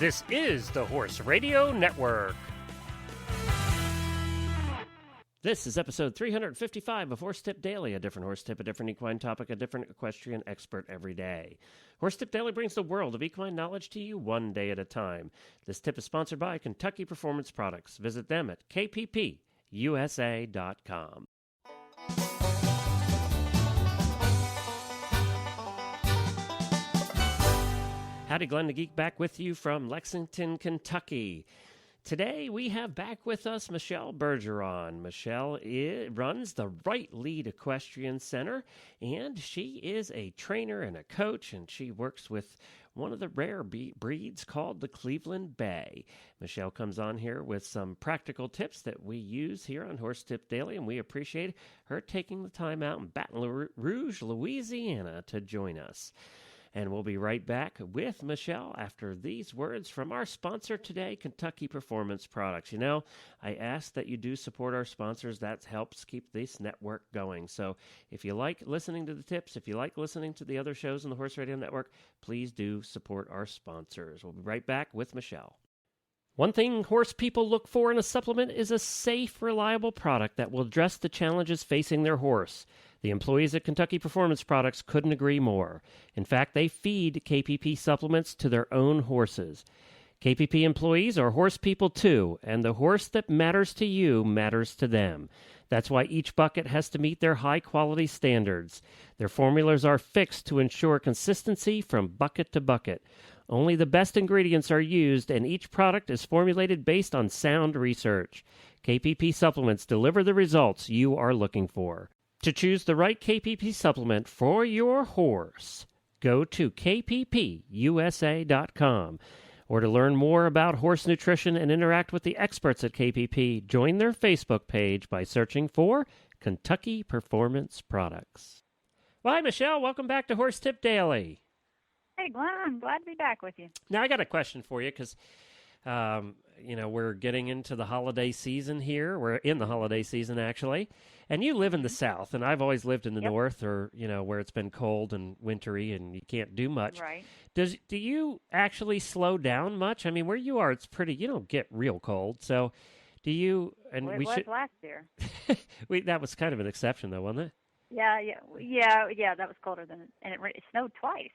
This is the Horse Radio Network. This is episode 355 of Horse Tip Daily, a different horse tip, a different equine topic, a different equestrian expert every day. Horse Tip Daily brings the world of equine knowledge to you one day at a time. This tip is sponsored by Kentucky Performance Products. Visit them at kppusa.com. Howdy, Glenn the Geek back with you from Lexington, Kentucky. Today we have back with us Michelle Bergeron. Michelle runs the Right Lead Equestrian Center, and she is a trainer and a coach, and she works with one of the rare breeds called the Cleveland Bay. Michelle comes on here with some practical tips that we use here on Horse Tip Daily, and we appreciate her taking the time out in Baton Rouge, Louisiana to join us. And we'll be right back with Michelle after these words from our sponsor today, Kentucky Performance Products. You know, I ask that you do support our sponsors. That helps keep this network going. So if you like listening to the tips, if you like listening to the other shows on the Horse Radio Network, please do support our sponsors. We'll be right back with Michelle. One thing horse people look for in a supplement is a safe, reliable product that will address the challenges facing their horse. The employees at Kentucky Performance Products couldn't agree more. In fact, they feed KPP supplements to their own horses. KPP employees are horse people too, and the horse that matters to you matters to them. That's why each bucket has to meet their high-quality standards. Their formulas are fixed to ensure consistency from bucket to bucket. Only the best ingredients are used, and each product is formulated based on sound research. KPP supplements deliver the results you are looking for. To choose the right KPP supplement for your horse, go to kppusa.com. Or to learn more about horse nutrition and interact with the experts at KPP, join their Facebook page by searching for Kentucky Performance Products. Well, hi, Michelle. Welcome back to Horse Tip Daily. Hey, Glenn. I'm glad to be back with you. Now, I got a question for you because, we're getting into the holiday season here. We're in the holiday season, actually. And you live in the South, and I've always lived in the North, or, where it's been cold and wintry and you can't do much. Right. Do you actually slow down much? I mean, where you are, it's pretty, you don't get real cold. So do you? And well, it was last year. That was kind of an exception, though, wasn't it? Yeah. That was colder and it snowed twice.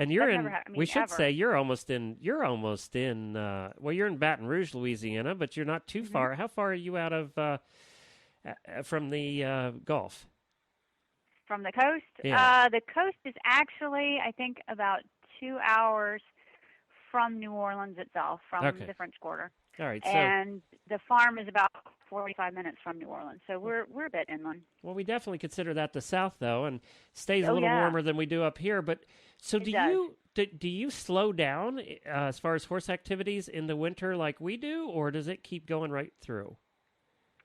And you're we should say you're almost in, you're in Baton Rouge, Louisiana, but you're not too far. How far are you out of, from the Gulf? From the coast? Yeah. The coast is actually, I think, about 2 hours from New Orleans itself, from the French Quarter. All right. And the farm is about 45 minutes from New Orleans, so we're a bit inland. Well, we definitely consider that the South, though, and stays a little warmer than we do up here. But so do you slow down as far as horse activities in the winter like we do, or does it keep going right through?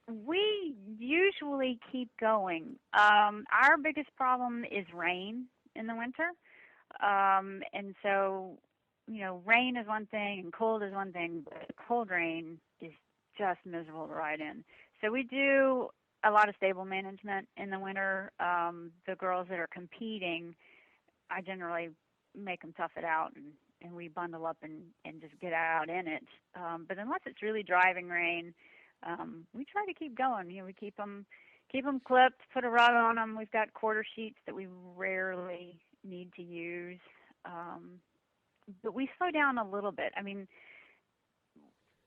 We usually keep going. Our biggest problem is rain in the winter, and so rain is one thing and cold is one thing, but cold rain is just miserable to ride in. So we do a lot of stable management in the winter. The girls that are competing, I generally make them tough it out, and we bundle up and just get out in it. But unless it's really driving rain, we try to keep going. We keep them clipped, put a rug on them. We've got quarter sheets that we rarely need to use. But we slow down a little bit. I mean,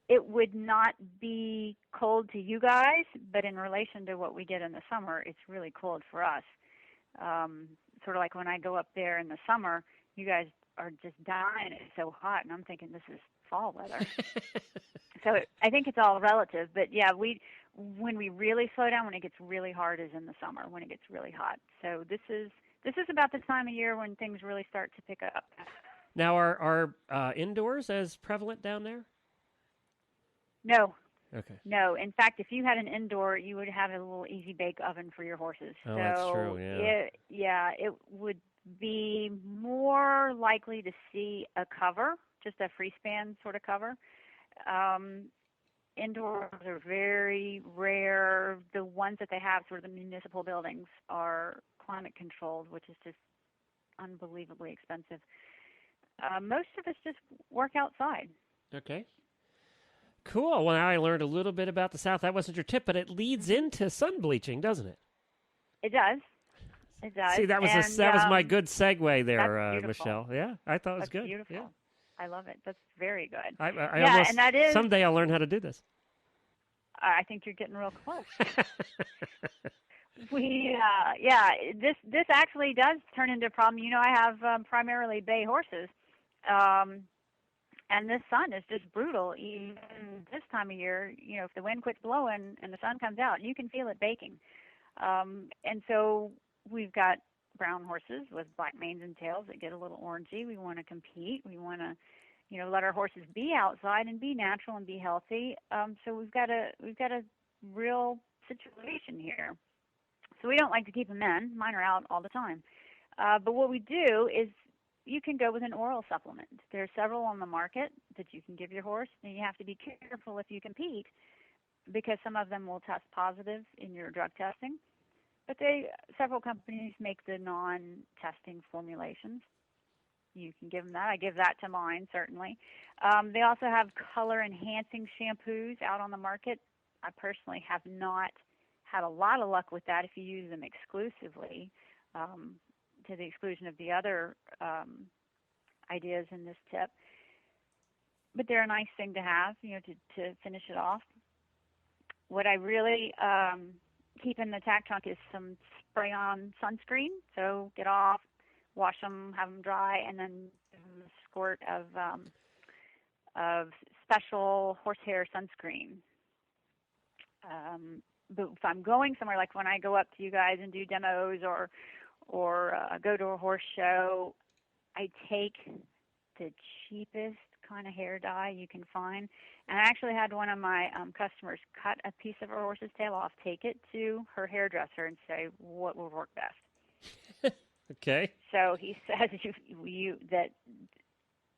it would not be cold to you guys, but in relation to what we get in the summer, it's really cold for us. Sort of like when I go up there in the summer, you guys are just dying. It's so hot, and I'm thinking this is fall weather. So I think it's all relative. But, yeah, when we really slow down, when it gets really hard, is in the summer, when it gets really hot. So this is about the time of year when things really start to pick up. Now, are indoors as prevalent down there? No. Okay. No. In fact, if you had an indoor, you would have a little easy bake oven for your horses. Oh, that's true, yeah. It would be more likely to see a cover, just a free-span sort of cover. Indoors are very rare. The ones that they have, sort of the municipal buildings, are climate-controlled, which is just unbelievably expensive. Most of us just work outside. Okay. Cool. Well, now I learned a little bit about the South. That wasn't your tip, but it leads into sun bleaching, doesn't it? It does. It does. See, that was And that was my good segue that's there, beautiful. Michelle. Yeah, I thought it was That's good. beautiful. Yeah, I love it. That's very good. I Yeah, almost and that is. someday I'll learn how to do this. I think you're getting real close. Yeah, this actually does turn into a problem. I have primarily bay horses, um, and this sun is just brutal. Even this time of year, if the wind quits blowing and the sun comes out, you can feel it baking. And so we've got brown horses with black manes and tails that get a little orangey. We want to compete. We want to, let our horses be outside and be natural and be healthy. So we've got a real situation here. So we don't like to keep them in. Mine are out all the time. But what we do is you can go with an oral supplement. There are several on the market that you can give your horse, and you have to be careful if you compete because some of them will test positive in your drug testing. But several companies make the non-testing formulations. You can give them that. I give that to mine, certainly. They also have color-enhancing shampoos out on the market. I personally have not had a lot of luck with that if you use them exclusively, to the exclusion of the other ideas in this tip. But they're a nice thing to have, to finish it off. What I really keep in the tack trunk is some spray-on sunscreen. So get off, wash them, have them dry, and then give them a squirt of special horsehair sunscreen. But if I'm going somewhere, like when I go up to you guys and do demos or go to a horse show, I take the cheapest kind of hair dye you can find. And I actually had one of my customers cut a piece of her horse's tail off, take it to her hairdresser, and say what will work best. Okay. So he says that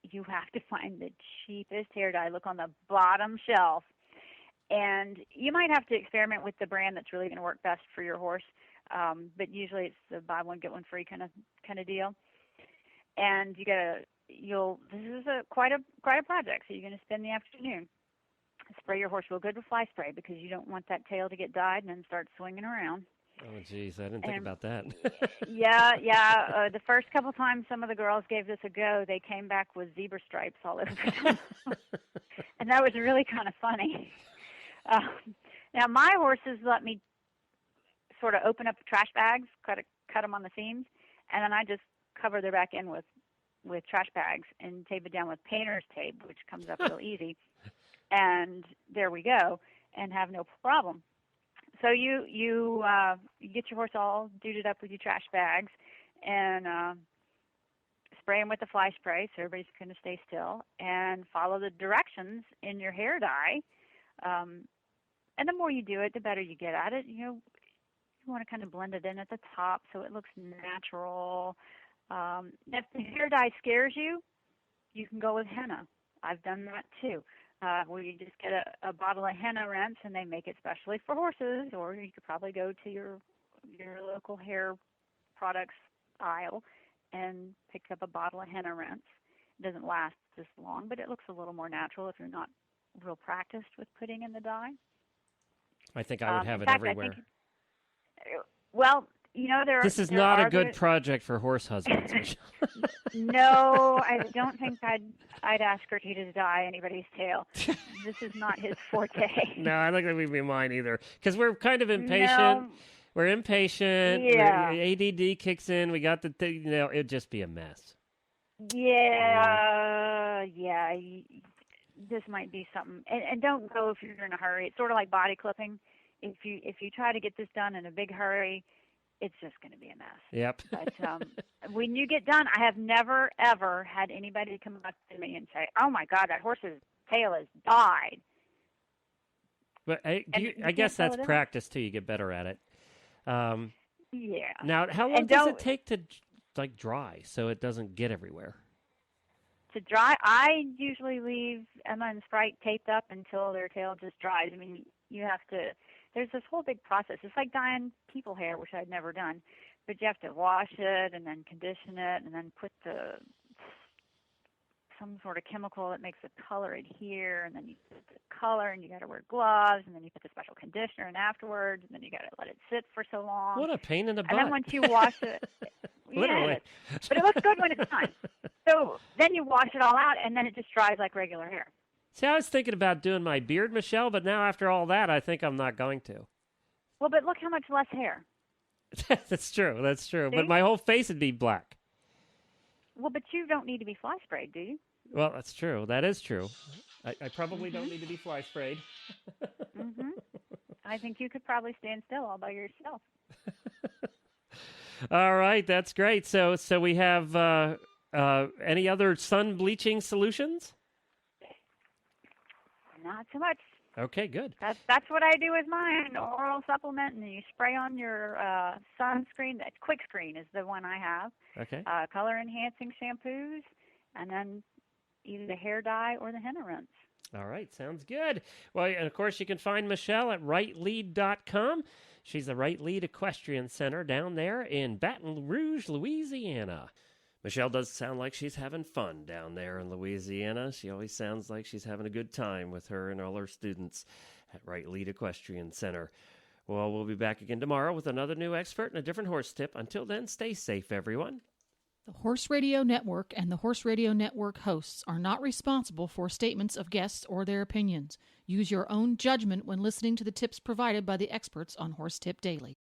you have to find the cheapest hair dye. Look on the bottom shelf. And you might have to experiment with the brand that's really going to work best for your horse, but usually it's the buy one get one free kind of deal. And this is quite a project. So you're going to spend the afternoon, spray your horse real good with fly spray because you don't want that tail to get dyed and then start swinging around. Oh, geez, I didn't think about that. Yeah. The first couple times some of the girls gave this a go, they came back with zebra stripes all over them, and that was really kind of funny. Now my horses let me sort of open up the trash bags, cut them on the seams, and then I just cover their back end with trash bags and tape it down with painter's tape, which comes up real easy. And there we go, and have no problem. So you get your horse all duded up with your trash bags, and spray them with the fly spray, so everybody's going to stay still, and follow the directions in your hair dye. And the more you do it, the better you get at it. You want to kind of blend it in at the top so it looks natural. If the hair dye scares you, you can go with henna. I've done that too. Where you just get a bottle of henna rinse, and they make it specially for horses, or you could probably go to your local hair products aisle and pick up a bottle of henna rinse. It doesn't last this long, but it looks a little more natural if you're not real practiced with putting in the dye. I think I would have it everywhere. This is not a good project for horse husbands, Michelle. No, I don't think I'd ask Gertie to dye anybody's tail. This is not his forte. No, I don't think that would be mine either, because we're kind of impatient. No. We're impatient. Yeah. ADD kicks in. We got the thing. It'd just be a mess. Yeah. This might be something, and don't go if you're in a hurry. It's sort of like body clipping. If you try to get this done in a big hurry, it's just going to be a mess. Yep. But when you get done, I have never ever had anybody come up to me and say, "Oh my God, that horse's tail is dyed." But I guess that's practice too. You get better at it. Yeah. Now, how long does it take to dry so it doesn't get everywhere? To dry, I usually leave Emma and Sprite taped up until their tail just dries. I mean, you have to. There's this whole big process. It's like dyeing people hair, which I'd never done, but you have to wash it and then condition it and then put the some sort of chemical that makes the color adhere, and then you put the color, and you got to wear gloves, and then you put the special conditioner in afterwards, and then you got to let it sit for so long. What a pain in the butt. And then once you wash it, Literally. yeah, but it looks good when it's done. So then you wash it all out, and then it just dries like regular hair. See, I was thinking about doing my beard, Michelle, but now after all that, I think I'm not going to. Well, but look how much less hair. That's true. That's true. See? But my whole face would be black. Well, but you don't need to be fly sprayed, do you? Well, that's true. That is true. I probably don't need to be fly sprayed. I think you could probably stand still all by yourself. All right, that's great. So we have any other sun bleaching solutions? Not so much. Okay, good. That's what I do with mine, oral supplement, and you spray on your sunscreen. That Quick Screen is the one I have. Okay. Color enhancing shampoos, and then either the hair dye or the henna rinse. All right, sounds good. Well, and of course, you can find Michelle at rightlead.com. She's the Right Lead Equestrian Center down there in Baton Rouge, Louisiana. Michelle does sound like she's having fun down there in Louisiana. She always sounds like she's having a good time with her and all her students at Right Lead Equestrian Center. Well, we'll be back again tomorrow with another new expert and a different horse tip. Until then, stay safe, everyone. The Horse Radio Network and the Horse Radio Network hosts are not responsible for statements of guests or their opinions. Use your own judgment when listening to the tips provided by the experts on Horse Tip Daily.